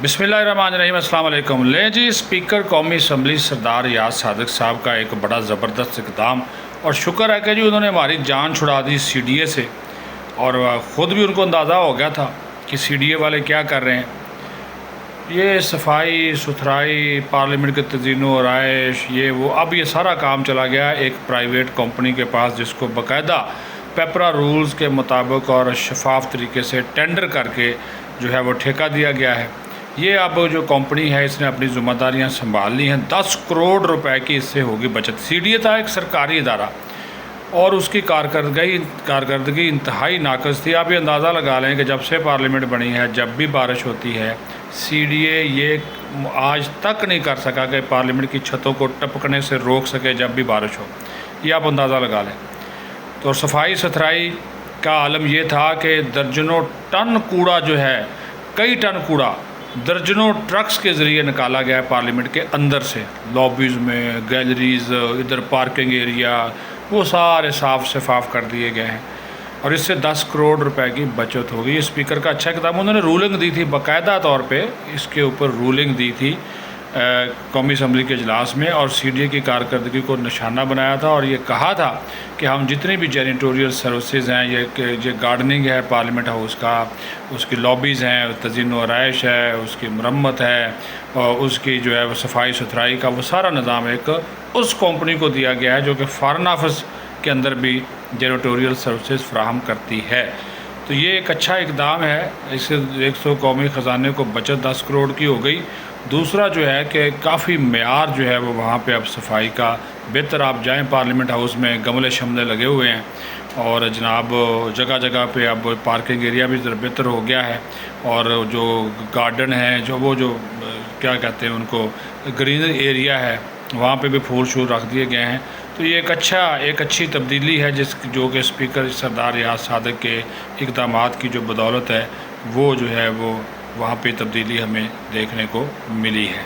बिस्मिल्लाहिर्रहमानिर्रहीम, अस्सलाम वालेकुम। ले जी, स्पीकर कौमी असम्बली सरदार रियाज सादिक साहब का एक बड़ा ज़बरदस्त इक़दाम, और शुक्र है कि जी उन्होंने हमारी जान छुड़ा दी CDA से, और ख़ुद भी उनको अंदाज़ा हो गया था कि CDA वाले क्या कर रहे हैं। ये सफाई सुथराई, पार्लियामेंट के तज़ीन व आराइश, ये वो, अब ये सारा काम चला गया एक प्राइवेट कंपनी के पास, जिसको बाकायदा पेपरा रूल्स के मुताबिक और शफाफ तरीके से टेंडर करके जो है वो ठेका दिया गया है। ये अब जो कंपनी है इसने अपनी ज़िम्मेदारियां संभाल ली हैं। 10 करोड़ रुपए की इससे होगी बचत। CDA था एक सरकारी इदारा और उसकी कारकर्दगी इंतहाई नाकस थी। आप ये अंदाज़ा लगा लें कि जब से पार्लियामेंट बनी है, जब भी बारिश होती है, CDA ये आज तक नहीं कर सका कि पार्लियामेंट की छतों को टपकने से रोक सके जब भी बारिश हो। ये आप अंदाज़ा लगा लें। तो सफाई सुथराई का आलम ये था कि दर्जनों टन कूड़ा जो है, कई टन कूड़ा दर्जनों ट्रक्स के ज़रिए निकाला गया है पार्लियामेंट के अंदर से। लॉबीज़ में, गैलरीज़, इधर पार्किंग एरिया, वो सारे साफ़ शफाफ कर दिए गए हैं और इससे 10 करोड़ रुपए की बचत होगी। ये स्पीकर का अच्छा इक़दाम। उन्होंने रूलिंग दी थी, बाकायदा तौर पे इसके ऊपर रूलिंग दी थी कौमी असम्बली के इजलास में, और CDA की कारकर्दगी को निशाना बनाया था और ये कहा था कि हम जितनी भी जैनिटोरियल सर्विसेज हैं, ये गार्डनिंग है पार्लियामेंट हाउस का, उसकी लॉबीज़ हैं, तज़ीन व आराइश है, उसकी मरम्मत है, और उसकी जो है वो सफाई सुथराई का वो सारा निज़ाम एक उस कंपनी को दिया गया है जो कि फॉरेन ऑफिस के अंदर भी जैनिटोरियल सर्विसेज फ्राहम करती है। तो ये एक अच्छा इक़दाम है। इससे 100 कौमी ख़जाने को बचत 10 करोड़ की हो गई। दूसरा जो है कि काफ़ी मेयार जो है वो वहाँ पे अब सफाई का बेहतर। आप जाएं पार्लियामेंट हाउस में, गमले शमले लगे हुए हैं और जनाब जगह जगह पे अब पार्किंग एरिया भी बेहतर हो गया है, और जो गार्डन है, जो क्या कहते हैं उनको, ग्रीन एरिया है, वहाँ पे भी फूल शूल रख दिए गए हैं। तो ये एक अच्छी तब्दीली है जो कि स्पीकर सरदार रियाज सादिक के इक़दामात की जो बदौलत है, वो जो है वो वहाँ पे तब्दीली हमें देखने को मिली है।